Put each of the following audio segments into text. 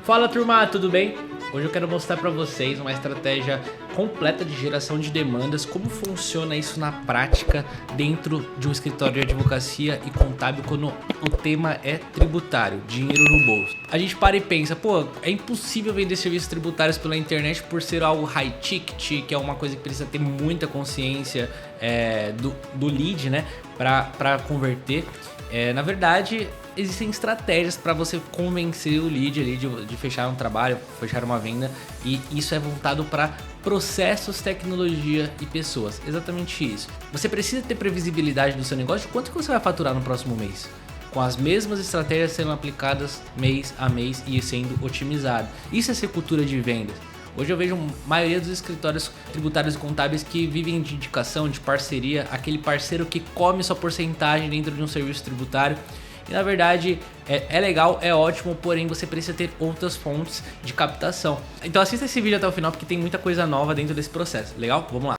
Fala turma, tudo bem? Hoje eu quero mostrar para vocês uma estratégia completa de geração de demandas, como funciona isso na prática dentro de um escritório de advocacia e contábil quando o tema é tributário, dinheiro no bolso. A gente para e pensa, pô, é impossível vender serviços tributários pela internet por ser algo high ticket, que é uma coisa que precisa ter muita consciência do lead, né, para converter. Na verdade, existem estratégias para você convencer o lead ali de fechar um trabalho, fechar uma venda, e isso é voltado para processos, tecnologia e pessoas. Exatamente isso. Você precisa ter previsibilidade do seu negócio, de quanto que você vai faturar no próximo mês, com as mesmas estratégias sendo aplicadas mês a mês e sendo otimizado. Isso é ser cultura de vendas. Hoje eu vejo a maioria dos escritórios tributários e contábeis que vivem de indicação, de parceria, aquele parceiro que come sua porcentagem dentro de um serviço tributário. E na verdade é legal, é ótimo, porém você precisa ter outras fontes de captação. Então assista esse vídeo até o final porque tem muita coisa nova dentro desse processo. Legal? Vamos lá!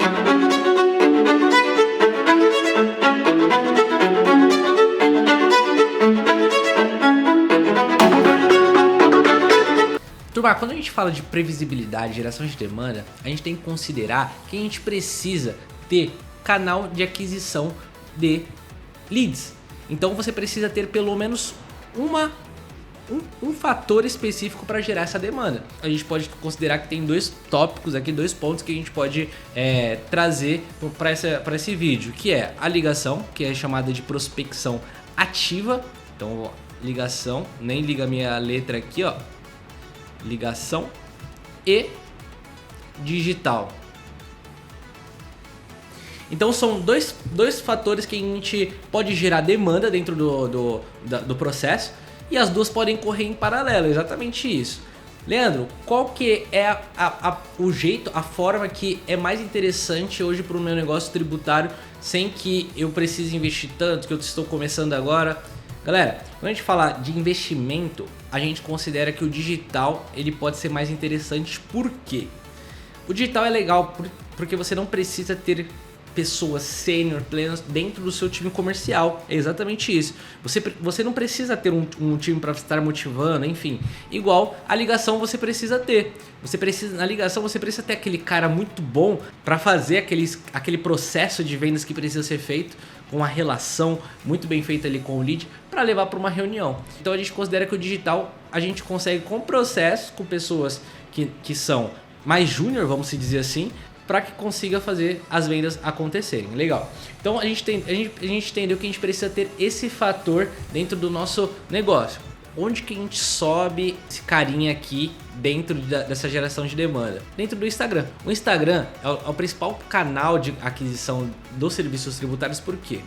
Turma, quando a gente fala de previsibilidade, geração de demanda, a gente tem que considerar que a gente precisa ter canal de aquisição de leads. Então você precisa ter pelo menos um fator específico para gerar essa demanda. A gente pode considerar que tem dois tópicos aqui, dois pontos que a gente pode trazer para esse vídeo, que é a ligação, que é chamada de prospecção ativa. Então, ligação, nem liga a minha letra aqui, ó. Ligação e digital. Então são dois fatores que a gente pode gerar demanda dentro do processo e as duas podem correr em paralelo, exatamente isso. Leandro, qual que é o jeito, a forma que é mais interessante hoje para o meu negócio tributário sem que eu precise investir tanto, que eu estou começando agora? Galera, quando a gente fala de investimento, a gente considera que o digital ele pode ser mais interessante. Por quê? O digital é legal porque você não precisa ter pessoas sênior, plenas dentro do seu time comercial. É exatamente isso. Você não precisa ter um time para estar motivando, enfim. Igual a ligação você precisa ter. Na ligação você precisa ter aquele cara muito bom para fazer aquele processo de vendas que precisa ser feito, com uma relação muito bem feita ali com o lead, para levar para uma reunião. Então a gente considera que o digital a gente consegue com processos, com pessoas que são mais júnior, vamos se dizer assim, para que consiga fazer as vendas acontecerem. Legal. Então a gente entendeu que a gente precisa ter esse fator dentro do nosso negócio. Onde que a gente sobe esse carinha aqui dentro dessa geração de demanda? Dentro do Instagram. O Instagram é o principal canal de aquisição dos serviços tributários. Por quê?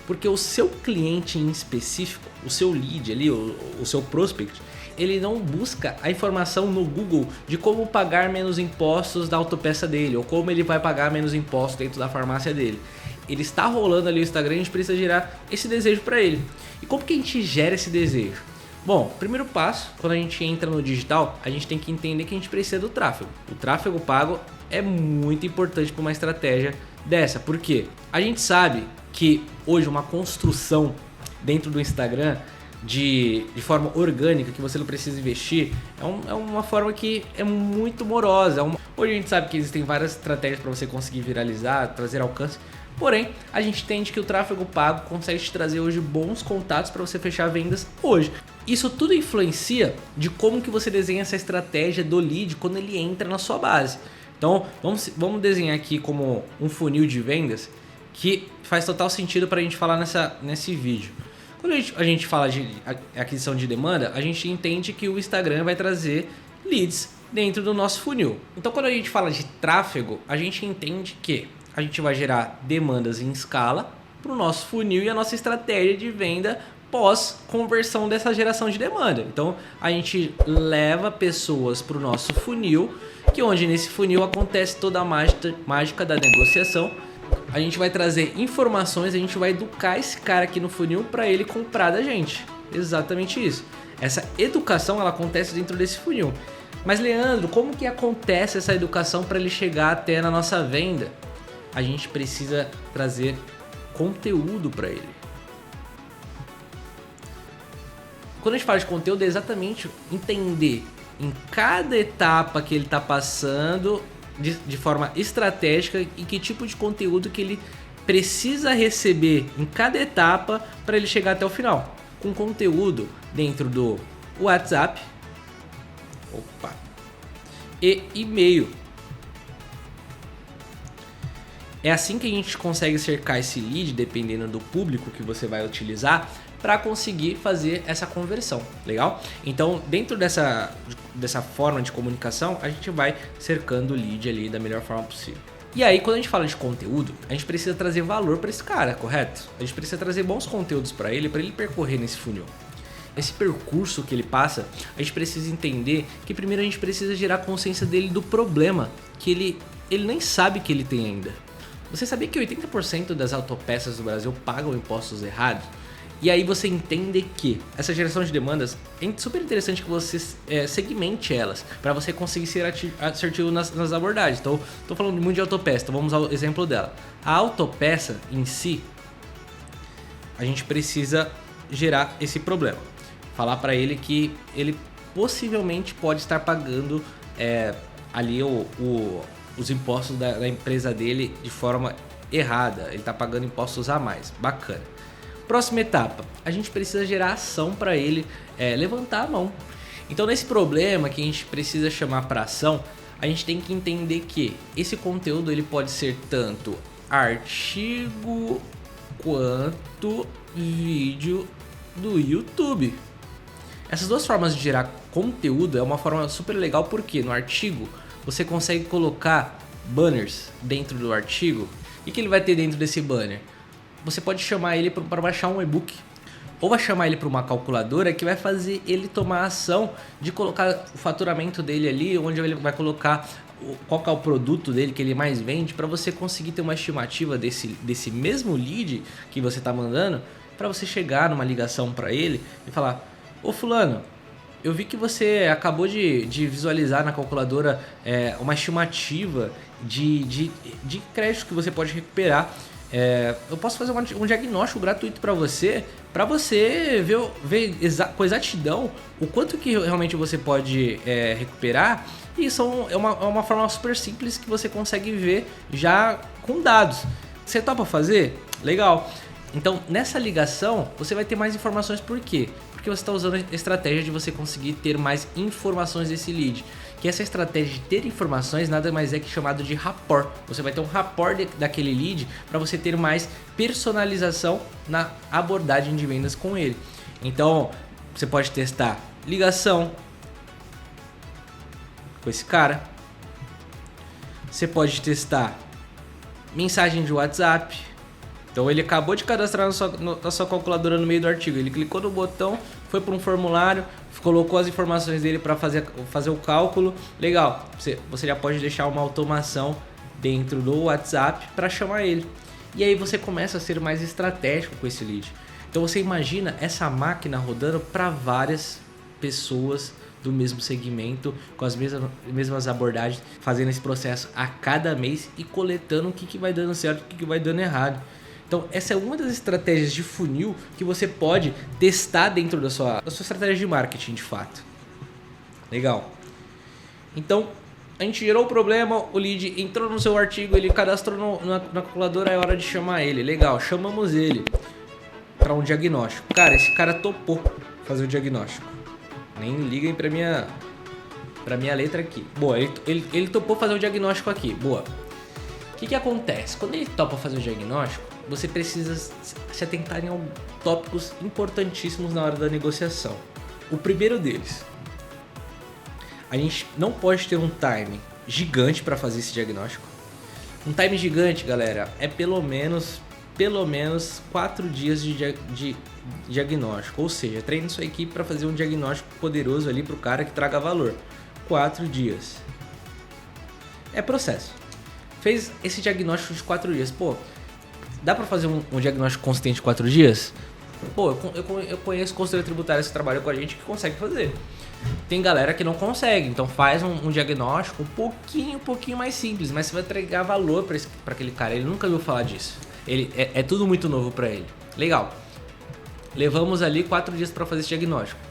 Porque o seu cliente em específico, o seu lead ali, o seu prospect, ele não busca a informação no Google de como pagar menos impostos da autopeça dele, ou como ele vai pagar menos impostos dentro da farmácia dele. Ele está rolando ali o Instagram, a gente precisa gerar esse desejo para ele. E como que a gente gera esse desejo? Bom, primeiro passo, quando a gente entra no digital, a gente tem que entender que a gente precisa do tráfego. O tráfego pago é muito importante para uma estratégia dessa. Por quê? A gente sabe que hoje uma construção dentro do Instagram de forma orgânica, que você não precisa investir, é uma forma que é muito morosa. Hoje a gente sabe que existem várias estratégias para você conseguir viralizar, trazer alcance. Porém, a gente entende que o tráfego pago consegue te trazer hoje bons contatos para você fechar vendas hoje. Isso tudo influencia de como que você desenha essa estratégia do lead quando ele entra na sua base. Então, vamos desenhar aqui como um funil de vendas que faz total sentido para a gente falar nesse vídeo. Quando a gente fala de aquisição de demanda, a gente entende que o Instagram vai trazer leads dentro do nosso funil. Então, quando a gente fala de tráfego, a gente entende que a gente vai gerar demandas em escala para o nosso funil e a nossa estratégia de venda pós-conversão dessa geração de demanda. Então, a gente leva pessoas para o nosso funil, que onde nesse funil acontece toda a mágica da negociação. A gente vai trazer informações, a gente vai educar esse cara aqui no funil para ele comprar da gente. Exatamente isso. Essa educação ela acontece dentro desse funil. Mas Leandro, como que acontece essa educação para ele chegar até na nossa venda? A gente precisa trazer conteúdo para ele. Quando a gente fala de conteúdo, é exatamente entender em cada etapa que ele está passando de forma estratégica e que tipo de conteúdo que ele precisa receber em cada etapa para ele chegar até o final. Com conteúdo dentro do WhatsApp e e-mail. É assim que a gente consegue cercar esse lead, dependendo do público que você vai utilizar, para conseguir fazer essa conversão, legal? Então, dentro dessa forma de comunicação, a gente vai cercando o lead ali da melhor forma possível. E aí, quando a gente fala de conteúdo, a gente precisa trazer valor para esse cara, correto? A gente precisa trazer bons conteúdos para ele percorrer nesse funil. Esse percurso que ele passa, a gente precisa entender que primeiro a gente precisa gerar consciência dele do problema que ele nem sabe que ele tem ainda. Você sabia que 80% das autopeças do Brasil pagam impostos errados? E aí você entende que essa geração de demandas é super interessante que você segmente elas para você conseguir ser assertivo nas abordagens. Então, estou falando muito de autopeça, então vamos ao exemplo dela. A autopeça em si, a gente precisa gerar esse problema. Falar para ele que ele possivelmente pode estar pagando ali os impostos da empresa dele de forma errada. Ele está pagando impostos a mais. Bacana. Próxima etapa, a gente precisa gerar ação para ele levantar a mão. Então, nesse problema que a gente precisa chamar para ação, a gente tem que entender que esse conteúdo ele pode ser tanto artigo quanto vídeo do YouTube. Essas duas formas de gerar conteúdo é uma forma super legal porque no artigo você consegue colocar banners dentro do artigo. E o que ele vai ter dentro desse banner? Você pode chamar ele para baixar um e-book, ou vai chamar ele para uma calculadora que vai fazer ele tomar a ação de colocar o faturamento dele ali, onde ele vai colocar qual que é o produto dele que ele mais vende, para você conseguir ter uma estimativa desse mesmo lead que você está mandando, para você chegar numa ligação para ele e falar: ô fulano, eu vi que você acabou de visualizar na calculadora uma estimativa de crédito que você pode recuperar. Eu posso fazer um diagnóstico gratuito para você ver com exatidão o quanto que realmente você pode recuperar. E isso é uma forma super simples que você consegue ver já com dados. Você topa fazer? Legal! Então, nessa ligação, você vai ter mais informações. Por quê? Porque você está usando a estratégia de você conseguir ter mais informações desse lead. Que essa estratégia de ter informações nada mais é que chamado de rapport. Você vai ter um rapport daquele lead para você ter mais personalização na abordagem de vendas com ele. Então, você pode testar ligação com esse cara. Você pode testar mensagem de WhatsApp. Então ele acabou de cadastrar na sua calculadora no meio do artigo. Ele clicou no botão, foi para um formulário, colocou as informações dele para fazer o cálculo. Legal, você já pode deixar uma automação dentro do WhatsApp para chamar ele. E aí você começa a ser mais estratégico com esse lead. Então você imagina essa máquina rodando para várias pessoas do mesmo segmento, com as mesmas abordagens, fazendo esse processo a cada mês e coletando o que vai dando certo e o que vai dando errado. Então, essa é uma das estratégias de funil que você pode testar dentro da sua estratégia de marketing, de fato. Legal. Então, a gente gerou o problema, o lead entrou no seu artigo, ele cadastrou na calculadora, é hora de chamar ele. Legal, chamamos ele para um diagnóstico. Cara, esse cara topou fazer o diagnóstico. Nem liguem para minha letra aqui. Boa, ele topou fazer o diagnóstico aqui. Boa. O que acontece? Quando ele topa fazer o diagnóstico, você precisa se atentar em tópicos importantíssimos na hora da negociação. O primeiro deles, a gente não pode ter um time gigante para fazer esse diagnóstico. Um time gigante, galera, é pelo menos 4 dias de diagnóstico. Ou seja, treine sua equipe para fazer um diagnóstico poderoso ali para o cara que traga valor. 4 dias. É processo. Fez esse diagnóstico de 4 dias. Pô, dá para fazer um diagnóstico consistente de 4 dias? Pô, eu conheço consultores tributários que trabalham com a gente que consegue fazer. Tem galera que não consegue, então faz um diagnóstico um pouquinho mais simples, mas você vai entregar valor para aquele cara. Ele nunca ouviu falar disso. É tudo muito novo para ele. Legal. Levamos ali 4 dias para fazer esse diagnóstico.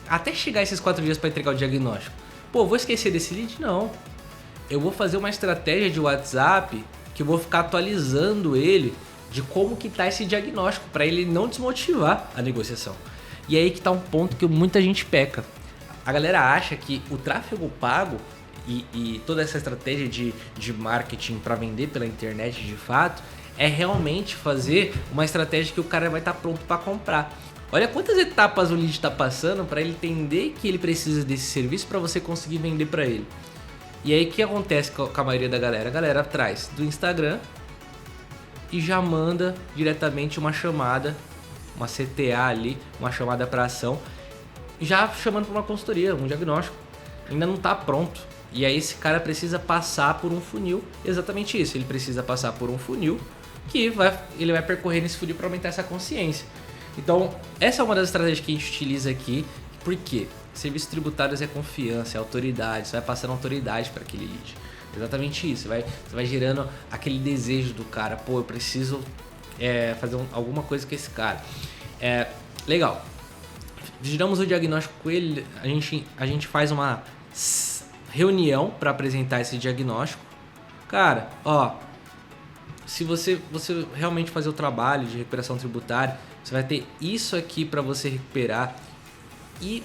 Até chegar esses 4 dias para entregar o diagnóstico, Pô, vou esquecer desse lead? Não. Eu vou fazer uma estratégia de WhatsApp que eu vou ficar atualizando ele de como que tá esse diagnóstico, para ele não desmotivar a negociação. E aí que tá um ponto que muita gente peca. A galera acha que o tráfego pago e toda essa estratégia de marketing para vender pela internet de fato é realmente fazer uma estratégia que o cara vai estar pronto para comprar. Olha quantas etapas o lead está passando para ele entender que ele precisa desse serviço para você conseguir vender para ele. E aí o que acontece com a maioria da galera? A galera traz do Instagram e já manda diretamente uma chamada, uma CTA ali, uma chamada para ação, já chamando para uma consultoria, um diagnóstico. Ainda não está pronto. E aí esse cara precisa passar por um funil, exatamente isso. Ele precisa passar por um funil que ele vai percorrer nesse funil para aumentar essa consciência. Então, essa é uma das estratégias que a gente utiliza aqui. Por quê? Serviços tributários é confiança, é autoridade. Você vai passando autoridade para aquele lead. Exatamente isso. Você vai gerando aquele desejo do cara. Pô, eu preciso fazer alguma coisa com esse cara. Legal. Giramos o diagnóstico com ele. A gente faz uma reunião para apresentar esse diagnóstico. Cara, ó, se você realmente fazer o trabalho de recuperação tributária, você vai ter isso aqui para você recuperar. E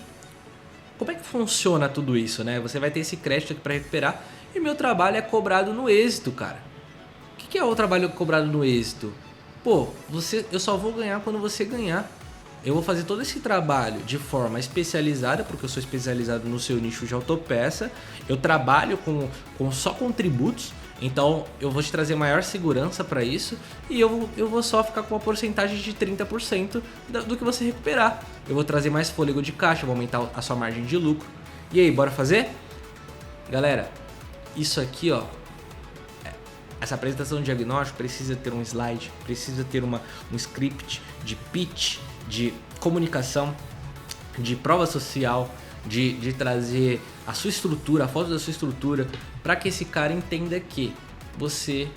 como é que funciona tudo isso, né? Você vai ter esse crédito aqui para recuperar e meu trabalho é cobrado no êxito, cara. O que é o trabalho cobrado no êxito? Pô, eu só vou ganhar quando você ganhar. Eu vou fazer todo esse trabalho de forma especializada, porque eu sou especializado no seu nicho de autopeça. Eu trabalho só com tributos, então eu vou te trazer maior segurança para isso. E eu vou só ficar com uma porcentagem de 30% do que você recuperar. Eu vou trazer mais fôlego de caixa, vou aumentar a sua margem de lucro. E aí, bora fazer? Galera, isso aqui, ó. Essa apresentação de diagnóstico precisa ter um slide, precisa ter um script de pitch, de comunicação, de prova social, de trazer a sua estrutura, a foto da sua estrutura, para que esse cara entenda que você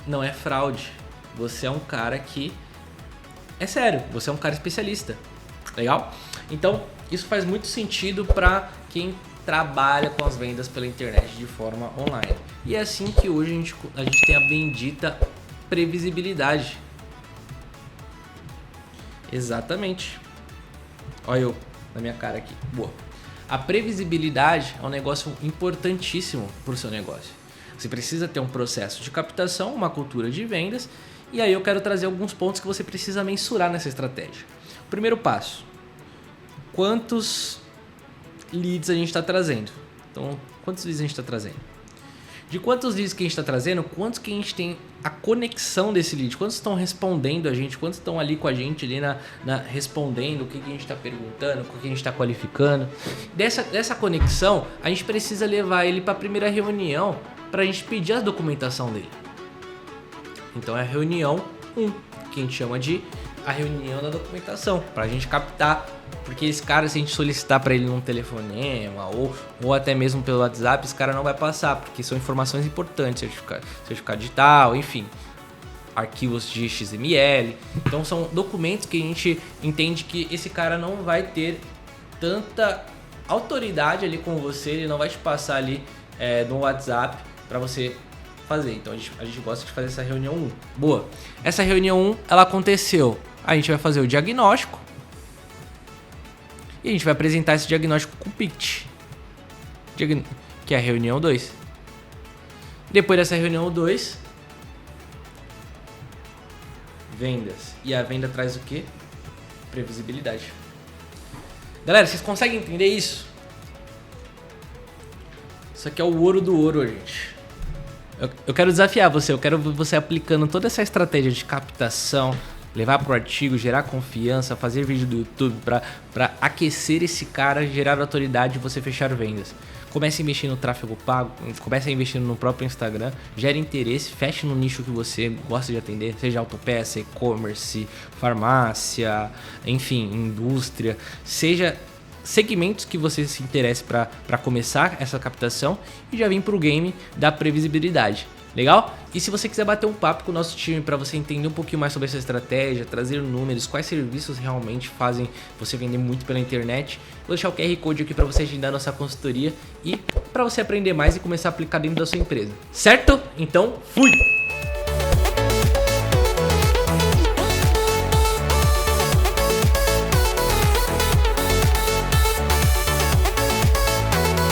não é fraude, você é um cara que é sério, você é um cara especialista. Legal? Então, isso faz muito sentido para quem trabalha com as vendas pela internet de forma online. E é assim que hoje a gente tem a bendita previsibilidade. Exatamente. Olha eu na minha cara aqui. Boa. A previsibilidade é um negócio importantíssimo para o seu negócio. Você precisa ter um processo de captação, uma cultura de vendas, e aí eu quero trazer alguns pontos que você precisa mensurar nessa estratégia. O primeiro passo: quantos leads a gente está trazendo? Então, quantos leads a gente está trazendo? De quantos leads que a gente está trazendo, quantos que a gente tem a conexão desse lead? Quantos estão respondendo a gente? Quantos estão ali com a gente, ali respondendo o que a gente está perguntando, o que a gente está qualificando? Dessa conexão, a gente precisa levar ele para a primeira reunião para a gente pedir a documentação dele. Então é a reunião 1, que a gente chama de a reunião da documentação, para a gente captar. Porque esse cara, se a gente solicitar para ele num telefonema ou até mesmo pelo WhatsApp, esse cara não vai passar, porque são informações importantes, certificado digital, enfim, arquivos de XML. Então são documentos que a gente entende que esse cara não vai ter tanta autoridade ali com você, ele não vai te passar ali no WhatsApp para você fazer. Então a gente gosta de fazer essa reunião 1. Boa. Essa reunião 1, ela aconteceu. A gente vai fazer o diagnóstico. E a gente vai apresentar esse diagnóstico com o pitch, que é a reunião 2. Depois dessa reunião 2, vendas. E a venda traz o quê? Previsibilidade. Galera, vocês conseguem entender isso? Isso aqui é o ouro do ouro, gente. Eu quero desafiar você, eu quero ver você aplicando toda essa estratégia de captação, levar para o artigo, gerar confiança, fazer vídeo do YouTube para aquecer esse cara, gerar autoridade e você fechar vendas. Comece a investir no tráfego pago, comece a investir no próprio Instagram, gere interesse, feche no nicho que você gosta de atender, seja autopeça, e-commerce, farmácia, enfim, indústria, seja segmentos que você se interesse para começar essa captação e já vem para o game da previsibilidade. Legal? E se você quiser bater um papo com o nosso time para você entender um pouquinho mais sobre essa estratégia, trazer números, quais serviços realmente fazem você vender muito pela internet, vou deixar o QR Code aqui para você agendar a nossa consultoria e para você aprender mais e começar a aplicar dentro da sua empresa. Certo? Então, fui!